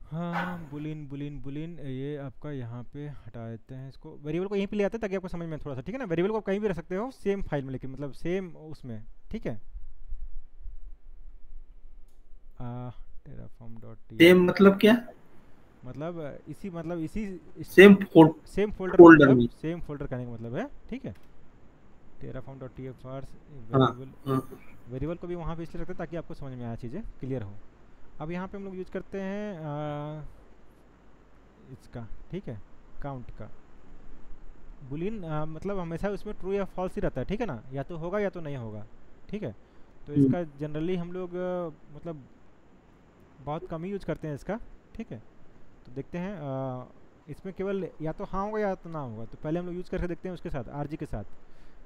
हाँ बुलिन बुलिन बुलिन, ये आपका यहाँ पे हटा देते हैं, इसको वेरिएबल को यहीं पे ले आते हैं ताकि आपको समझ में थोड़ा सा, ठीक है ना। वेरिएबल को आप कहीं भी रख सकते हो सेम फाइल में, लेकिन मतलब सेम उसमें, ठीक है। Terraform dot T same F, मतलब क्या? मतलब इसी, मतलब इसी सेम सेम फोल्डर का फोल्डर मतलब, में। सेम फोल्डर कहने का मतलब है, ठीक है। टेराफॉर्म डॉट टी एफ हाँ वेरिएबल, हाँ। वेरिएबल को भी वहाँ पे इसलिए रखते हैं ताकि आपको समझ में आया, चीज़ें क्लियर हो। अब यहाँ पे हम लोग यूज करते हैं इसका, ठीक है, काउंट का। बुलियन मतलब हमेशा उसमें ट्रू या फॉल्स ही रहता है, ठीक है ना, या तो होगा या तो नहीं होगा, ठीक है। तो हम्म इसका जनरली हम लोग मतलब बहुत कम ही यूज करते हैं इसका, ठीक है। तो देखते हैं इसमें केवल या तो हाँ होगा या तो ना होगा, तो पहले हम लोग यूज़ करके देखते हैं उसके साथ, आरजी के साथ,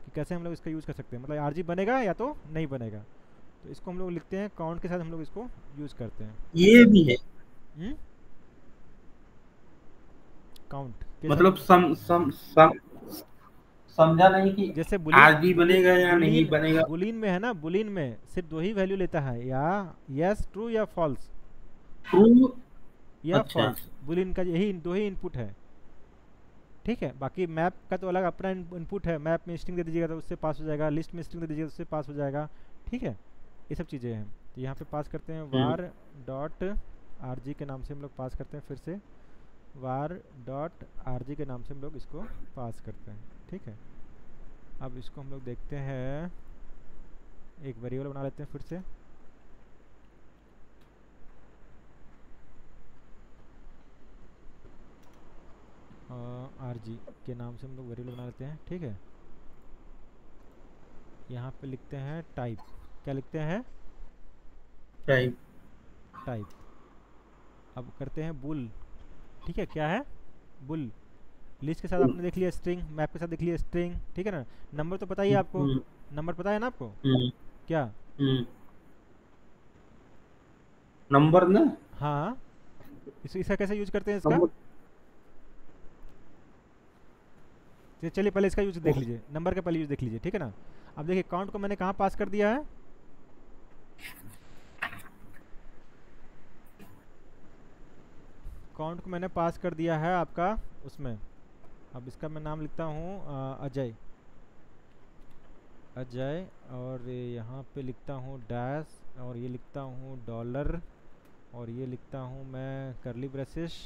कि कैसे हम लोग इसका यूज़ कर सकते हैं, मतलब आरजी बनेगा या तो नहीं बनेगा। तो इसको हम लोग लिखते हैं काउंट के साथ, हम लोग इसको यूज़ करते हैं। ये भी है। काउंट के साथ मतलब हम, समझा नहीं कि जैसे बुलिन आज भी बुलिन बनेगा या नहीं बुलिन बनेगा। बुलिन में है ना, बुलिन में सिर्फ दो ही वैल्यू लेता है, या यस ट्रू या फॉल्स, ट्रू। या अच्छा। फॉल्स, बुलिन का यही दो ही इनपुट है, ठीक है। बाकी मैप का तो अलग अपना इनपुट है, मैप में स्ट्रिंग दे दीजिएगा तो उससे पास हो जाएगा, लिस्ट में स्ट्रिंग दे दीजिएगा तो उससे पास हो जाएगा, ठीक है। ये सब चीज़ें हैं। तो यहाँ पे पास करते हैं हम्म वार डॉट आर जी के नाम से हम लोग पास करते हैं, फिर से वार डॉट आर जी के नाम से हम लोग इसको पास करते हैं, ठीक है। अब इसको हम लोग देखते हैं, एक वेरिएबल बना लेते हैं फिर से। आर जी के नाम से हम लोग वेरिएबल बना लेते हैं, ठीक है। यहाँ पे लिखते हैं टाइप, क्या लिखते हैं, टाइप। टाइप। अब करते हैं बुल, ठीक है, क्या है, बुल। लिस्ट के साथ आपने देख लिया स्ट्रिंग, मैप के साथ देख लिया स्ट्रिंग, ठीक है ना। नंबर तो पता ही है आपको, नंबर पता है ना आपको, क्या, नंबर ना। हाँ, इसका कैसे यूज करते हैं इसका, नंबर। चलिए पहले इसका यूज देख लीजिए, नंबर का पहले यूज देख लीजिए, ठीक है ना। अब देखिए काउंट को मैंने कहाँ पास कर दिया है, काउंट को मैंने पास कर दिया है आपका उसमें। अब इसका मैं नाम लिखता हूँ अजय, अजय, और यहाँ पे लिखता हूँ डैश, और ये लिखता हूँ डॉलर, और ये लिखता हूँ मैं करली ब्रेसेस,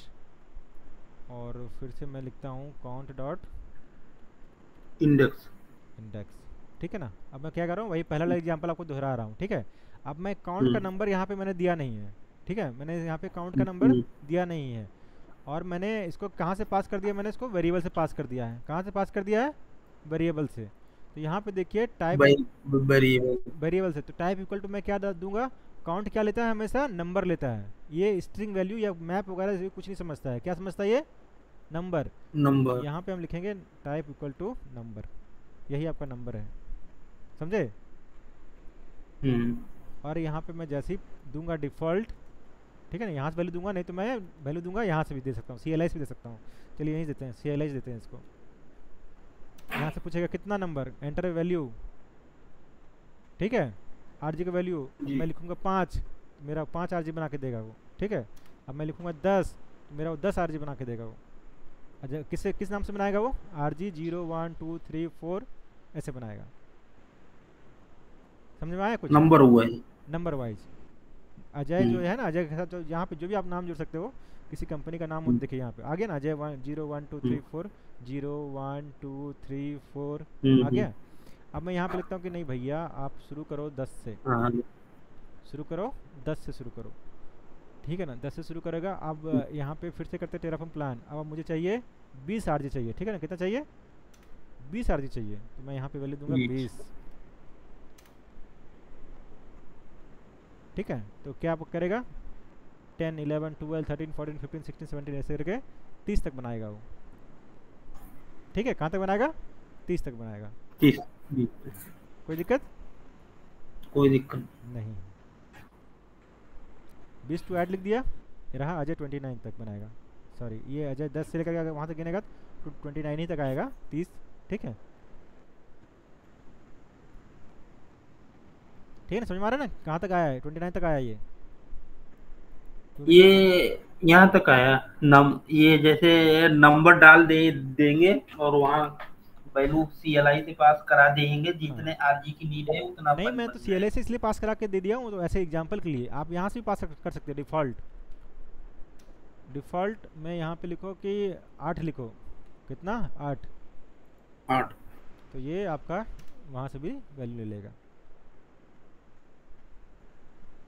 और फिर से मैं लिखता हूँ काउंट डॉट इंडेक्स। इंडेक्स, ठीक है ना। अब मैं क्या कर रहा हूँ, वही पहला वाला एग्जाम्पल आपको दोहरा रहा हूँ, ठीक है। अब मैं काउंट का नंबर यहाँ पे मैंने दिया नहीं है, ठीक है, मैंने यहाँ पे काउंट का नंबर दिया नहीं है, और मैंने इसको कहाँ से पास कर दिया, मैंने इसको वेरिएबल से पास कर दिया है। कहाँ से पास कर दिया है, वेरिएबल से। तो यहाँ पे देखिए टाइप वेरिएबल से, तो टाइप इक्वल टू मैं क्या दूंगा, काउंट क्या लेता है, हमेशा नंबर लेता है। ये स्ट्रिंग वैल्यू या मैप वगैरह से कुछ नहीं समझता है, क्या समझता है ये, नंबर। नंबर। यहाँ पे हम लिखेंगे टाइप इक्वल टू नंबर, यही आपका नंबर है, समझे। और यहाँ पे मैं जैसे ही दूंगा डिफ़ॉल्ट, ठीक है ना, यहाँ से वैल्यू दूंगा, नहीं तो मैं वैल्यू दूंगा यहाँ से भी दे सकता हूँ, CLI से भी दे सकता हूँ। चलिए यहीं देते हैं, CLI देते हैं इसको। यहाँ से पूछेगा कितना नंबर, एंटर वैल्यू, ठीक है, RG का वैल्यू मैं लिखूँगा 5, मेरा 5 RG बना के देगा वो, ठीक है। अब मैं लिखूँगा 10, तो मेरा वो 10 RG बना के देगा वो। अच्छा, किस नाम से बनाएगा वो, RG 0 1 2 3 4 ऐसे बनाएगा, समझ में आया कुछ, नंबर हुआ है, नंबर वाइज। अजय जो है ना, अजय के साथ जो यहाँ पे जो भी आप नाम जोड़ सकते हो, किसी कंपनी का नाम हो, देखिए यहाँ पे आ गया ना, अजय 0 1 2 3 4 0 1 2 3 4 आ गया। अब मैं यहाँ पे लिखता हूँ कि नहीं भैया आप शुरू करो 10 से, शुरू करो 10 से शुरू करो, ठीक है ना, 10 से शुरू करेगा। अब यहाँ पे फिर से करते टेराफॉर्म प्लान। अब मुझे चाहिए 20 RG चाहिए, ठीक है ना, कितना चाहिए, 20 RG चाहिए, तो मैं यहाँ पे वैल्यू दूंगा 20, ठीक है। तो क्या आप करेगा, 10 11 12 13 14 15 16 17 ऐसे करके 30 तक बनाएगा वो, ठीक है। कहाँ तक बनाएगा, 30 तक बनाएगा, 30। कोई दिक्कत, कोई दिक्कत नहीं। 20 टू ऐड लिख दिया, ये रहा अजय 29 तक बनाएगा, सॉरी ये अजय 10 से लेकर वहाँ तक गिनेगा तो 29 ही तक आएगा, 30, ठीक है, ठीक है ना, समझ में आ रहा है ना, कहाँ तक आया है, 29 तक आया ये यहाँ तक आया। ये जैसे नंबर डाल देंगे और वहाँ वैल्यू CLI से पास करा देंगे, जितने RG की नीड है उतना नहीं, मैं तो बन CLI से इसलिए पास करा के दे दिया हूँ, तो ऐसे एग्जांपल के लिए आप यहाँ से भी पास कर सकते हैं। डिफ़ॉल्ट में यहाँ पे लिखो कि 8 लिखो, कितना, 8, तो ये आपका वहाँ से भी वैल्यू ले लेगा,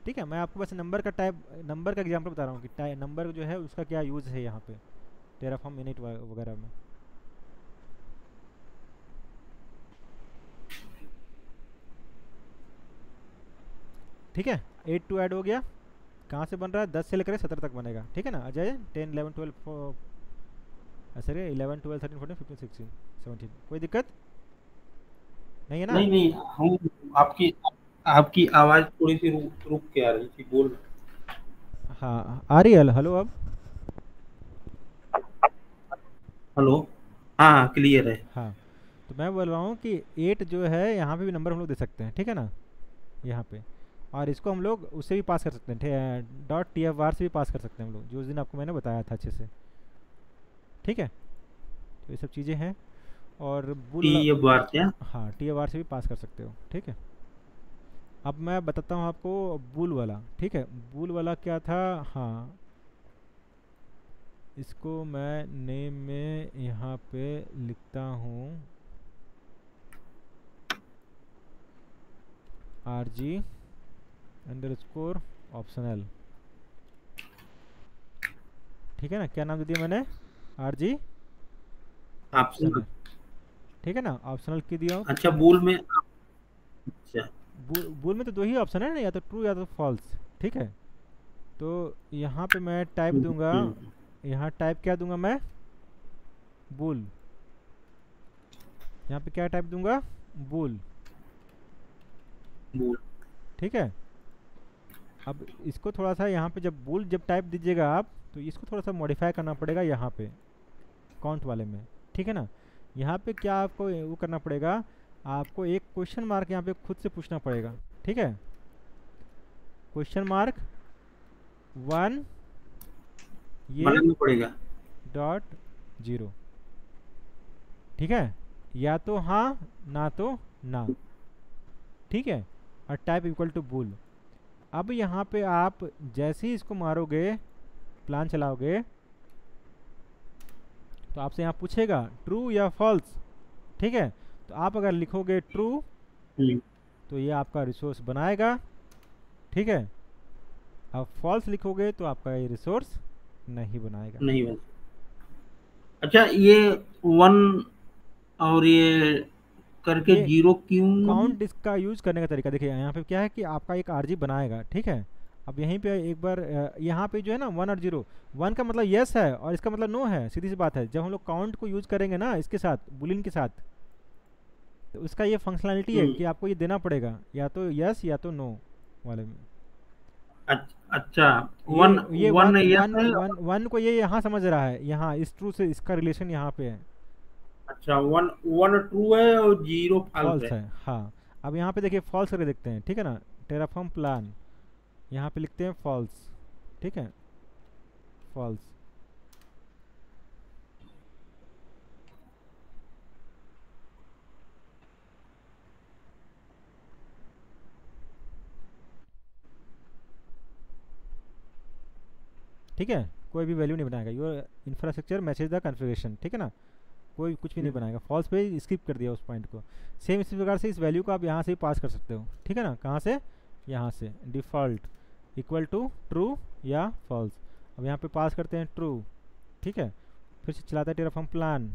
ठीक है। मैं आपको बस नंबर का टाइप, नंबर का एग्जांपल बता रहा हूँ कि नंबर जो है उसका क्या यूज़ है यहाँ पे टेराफॉर्म इनिट वगैरह में। ठीक है, 8 टू ऐड हो गया, कहाँ से बन रहा है, 10 से लेकर 17 तक बनेगा, ठीक है ना। अजय 10 11 12 ऐसे 11 12 13 14 15 16 17, कोई दिक्कत नहीं है ना। नहीं नहीं, हम आपकी आवाज थोड़ी सी रुक के आ रही थी, बोल। हाँ आ रही है, हेलो अब, हेलो, हाँ क्लियर है। हाँ, तो मैं बोल रहा हूँ कि 8 जो है यहाँ पे भी नंबर हम लोग दे सकते हैं, ठीक है ना, यहाँ पे। और इसको हम लोग उससे भी पास कर सकते हैं, .tfvar से भी पास कर सकते हैं हम लोग, जो उस दिन आपको मैंने बताया था अच्छे से, ठीक है। तो ये सब चीज़ें हैं, और TFVAR क्या, हाँ TFvar से भी पास कर सकते हो, ठीक है। अब मैं बताता हूँ आपको बूल वाला, ठीक है। बूल वाला क्या था, हाँ, इसको मैं नेम में यहाँ पे लिखता हूँ RG_ ऑप्शनल, ठीक है ना। क्या नाम दे दिया मैंने, RG ऑप्शनल। ऑप्शनल, ठीक है ना। ऑप्शनल की दिया। अच्छा बूल में, अच्छा। बूल में तो दो ही ऑप्शन है ना, या तो ट्रू या तो फॉल्स, ठीक है। तो यहाँ पे मैं टाइप दूंगा, हम्म, यहाँ टाइप क्या दूंगा मैं, बूल। यहाँ पे क्या टाइप दूंगा, बूल, बूल। ठीक है। अब इसको थोड़ा सा यहाँ पे जब बूल जब टाइप दीजिएगा आप, तो इसको थोड़ा सा मॉडिफाई करना पड़ेगा यहाँ पे काउंट वाले में, ठीक है ना। यहाँ पे क्या आपको वो करना पड़ेगा, आपको एक क्वेश्चन मार्क यहाँ पे खुद से पूछना पड़ेगा, ठीक है। क्वेश्चन मार्क 1 ये बनाना पड़ेगा। .0, ठीक है। या तो हाँ, ना तो ना, ठीक है। और टाइप इक्वल टू बूल। अब यहाँ पे आप जैसे ही इसको मारोगे, प्लान चलाओगे, तो आपसे यहाँ पूछेगा ट्रू या फॉल्स, ठीक है। तो आप अगर लिखोगे ट्रू, हम्म, तो ये आपका रिसोर्स बनाएगा, ठीक है। अब फॉल्स लिखोगे तो आपका ये रिसोर्स नहीं बनाएगा। नहीं बना। अच्छा ये 1 और ये करके ये 0 क्यों? काउंट इसका यूज करने का तरीका देखिए, यहाँ पे क्या है कि आपका एक RG बनाएगा, ठीक है। अब यहीं पे एक बार यहाँ पे जो है ना 1 और 0, 1 का मतलब यस है और इसका मतलब नो है, सीधी सी बात है। जब हम लोग काउंट को यूज करेंगे ना इसके साथ, बुलियन के साथ, तो उसका ये फंक्शनैलिटी है हम्म, कि आपको ये देना पड़ेगा या तो यस या तो नो वाले में। अच्छा ये वन, ये वन वन यस वन है। वन वन को ये यहाँ समझ रहा है, यहाँ इस ट्रू से इसका रिलेशन यहाँ पे है, अच्छा 1 1 ट्रू है और 0 फॉल्स फॉल्स है। है, हाँ। अब यहाँ पे देखिए फॉल्स करके देखते हैं, ठीक है ना। टेराफॉर्म प्लान, यहाँ पे लिखते हैं फॉल्स, ठीक है, फॉल्स। ठीक है, कोई भी वैल्यू नहीं बनाएगा, your infrastructure matches the configuration, ठीक है ना। कोई कुछ भी नहीं बनाएगा, फॉल्स पे स्किप कर दिया उस पॉइंट को। सेम इसी प्रकार से इस वैल्यू को आप यहाँ से ही पास कर सकते हो, ठीक है ना। कहाँ से, यहाँ से डिफ़ॉल्ट इक्वल टू ट्रू या फॉल्स। अब यहाँ पे पास करते हैं ट्रू, ठीक है। फिर से चलाता है टेराफॉर्म प्लान,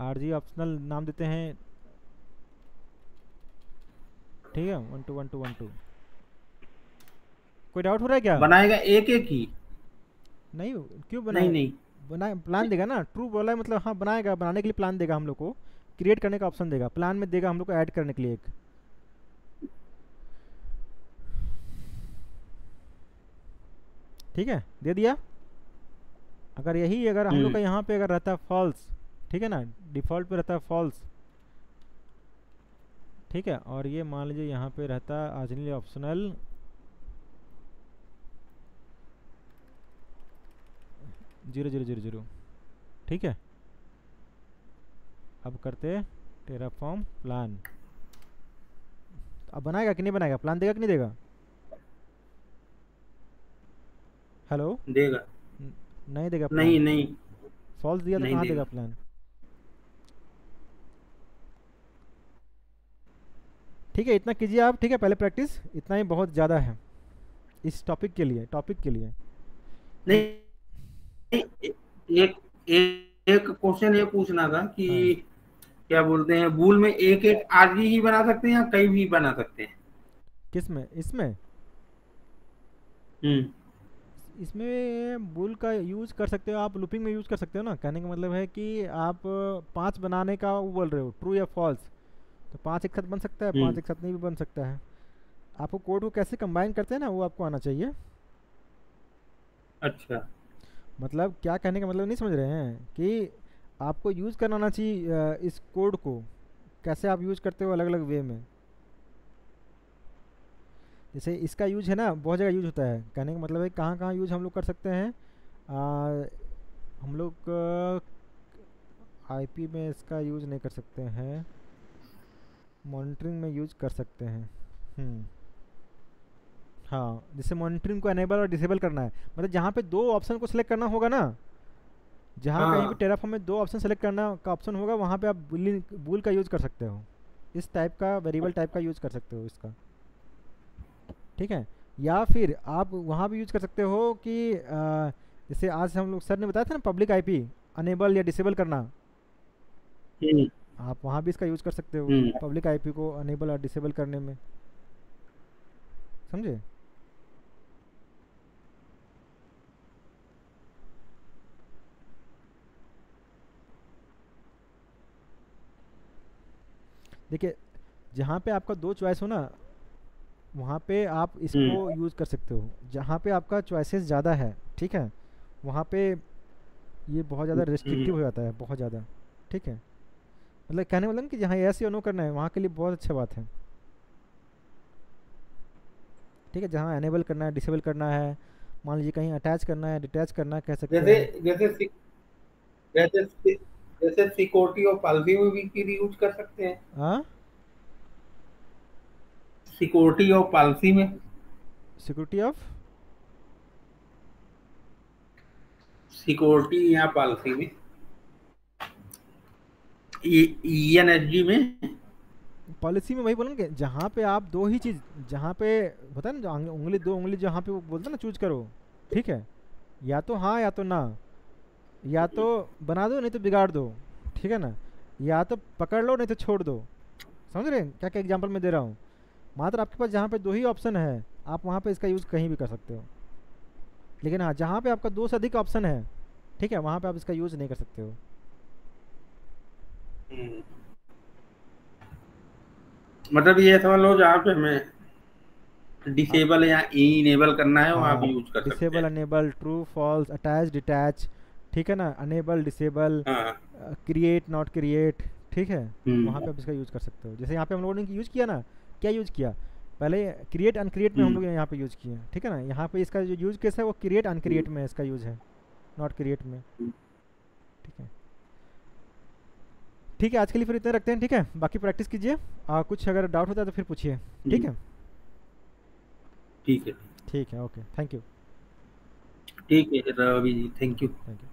RG ऑप्शनल नाम देते हैं, ठीक है। 1 2 1 2 1 2। कोई डाउट हो रहा है क्या? बनाएगा एक एक ही? नहीं, क्यों नहीं बनाए, नहीं। बनाए प्लान देगा ना। ट्रू बोला है मतलब हाँ बनाएगा, बनाने के लिए प्लान देगा हम लोग को, क्रिएट करने का ऑप्शन देगा, प्लान में देगा हम लोग को ऐड करने के लिए एक, ठीक है, दे दिया। अगर यही अगर हम लोग का यहाँ पे अगर रहता है फॉल्स, ठीक है ना, डिफ़ॉल्ट पे रहता है फॉल्स, ठीक है। और ये मान लीजिए यहाँ पे रहता है ऑरिजिनली ऑप्शनल 0000, ठीक है। अब करते टेराफॉर्म प्लान, अब बनाएगा कि नहीं बनाएगा, प्लान देगा कि नहीं देगा? हेलो, देगा। नहीं देगा नहीं प्लान, नहीं। फॉल्स दिया तो नहीं कहाँ देगा। देगा प्लान? ठीक है, इतना कीजिए आप, ठीक है। पहले प्रैक्टिस इतना ही बहुत ज़्यादा है इस टॉपिक के लिए, नहीं कि एक एक एक क्वेश्चन ये पूछना था कि हाँ। क्या बोलते हैं, बूल में एक एक आरजी ही बना सकते हैं या कई भी बना सकते हैं? किस में, इसमें हम्म। इसमें बुल का यूज़ कर सकते हो आप, लूपिंग में यूज़ कर सकते हो ना। कहने का मतलब है कि आप 5 बनाने का वो बोल रहे हो, ट्रू या फॉल्स, तो 5 एक साथ बन सकता है, 5 एक साथ नहीं भी बन सकता है। आपको कोड को कैसे कंबाइन करते हैं ना, वो आपको आना चाहिए। अच्छा। मतलब क्या कहने का मतलब नहीं समझ रहे हैं कि आपको यूज़ करना आना चाहिए इस कोड को, कैसे आप यूज़ करते हो अलग अलग वे में। जैसे इसका यूज है ना, बहुत जगह यूज होता है। कहने का मतलब है कहाँ कहाँ यूज हम लोग कर सकते हैं। हम लोग आईपी में इसका यूज नहीं कर सकते हैं, मॉनिटरिंग में यूज कर सकते हैं। हाँ, जैसे मॉनिटरिंग को एनेबल और डिसेबल करना है, मतलब जहाँ पे 2 ऑप्शन को सिलेक्ट करना होगा ना, जहाँ कहीं भी हाँ। टेराफॉर्म में 2 ऑप्शन सेलेक्ट करना का ऑप्शन होगा, वहाँ पे आप बूल का यूज़ कर सकते हो इस टाइप का वेरिएबल टाइप का यूज़ कर सकते हो इसका, ठीक है। या फिर आप वहाँ भी यूज़ कर सकते हो कि जैसे आज हम लोग सर ने बताया था ना पब्लिक आईपी अनेबल या डिसेबल करना, हम्म आप वहाँ भी इसका यूज़ कर सकते हो हम्म पब्लिक आईपी को अनेबल और डिसेबल करने में, समझे। देखिए जहाँ पे आपका दो चॉइस हो ना, वहाँ पे आप इसको हम्म यूज़ कर सकते हो। जहाँ पे आपका चॉइसेस ज़्यादा है, ठीक है, वहाँ पे ये बहुत ज़्यादा हम्म रिस्ट्रिक्टिव हो जाता है, बहुत ज़्यादा, ठीक है। मतलब कहने वाला ना कि जहाँ यस या नो करना है वहाँ के लिए बहुत अच्छा बात है, ठीक है। जहाँ एनेबल करना है डिसेबल करना है, मान लीजिए कहीं अटैच करना है डिटैच करना कह सकते जैसे हैं। जैसे जैसे जैसे सिक्योरिटी और पॉलिसी में भी फिर यूज कर सकते हैं। हाँ, सिक्योरिटी और पॉलिसी में, सिक्योरिटी ऑफ, सिक्योरिटी या पॉलिसी में, ईएनएसजी में। पॉलिसी में वही बोलेंगे जहाँ पे आप दो ही चीज़, जहाँ पे होता है ना जो उंगली दो उंगली जहाँ पे वो बोलते हैं ना चूज करो, ठीक है, या तो हाँ या तो ना, या तो बना दो नहीं तो बिगाड़ दो, ठीक है ना, या तो पकड़ लो नहीं तो छोड़ दो। समझ रहे हैं क्या क्या एग्जांपल मैं दे रहा हूँ। मात्र आपके पास जहाँ पे दो ही ऑप्शन है आप वहाँ पे इसका यूज़ कहीं भी कर सकते हो, लेकिन हाँ जहाँ पे आपका दो से अधिक ऑप्शन है, ठीक है, वहाँ पे आप इसका यूज़ नहीं कर सकते हो। हम्म, मतलब ये समझ लो जहाँ पे हमें आप, डिसेबल या इनेबल करना है वहाँ पे हाँ, यूज कर सकते डिसेबल हैं। Enable true false attach detach, ठीक है ना, अनेबल डिसेबल, हाँ। क्रिएट नॉट क्रिएट, ठीक है, वहाँ हम्म पे आप इसका यूज़ कर सकते हो। जैसे यहाँ पे हम लोगों ने यूज़ किया ना, क्या यूज़ किया, पहले क्रिएट अनक्रिएट में हम हम्म लोग यहाँ पे यूज़ किए, ठीक है ना, यहाँ पे इसका जो यूज़ केस है वो क्रिएट अनक्रिएट में इसका यूज़ है, नॉट क्रिएट में, हम्म, ठीक है। ठीक है, आज के लिए फिर इतने रखते हैं, ठीक है, बाकी प्रैक्टिस कीजिए, कुछ अगर डाउट होता है तो फिर पूछिए, ठीक हम्म, है। ठीक है। ठीक है, ओके, थैंक यू। ठीक है Ravi ji, thank you. Thank you.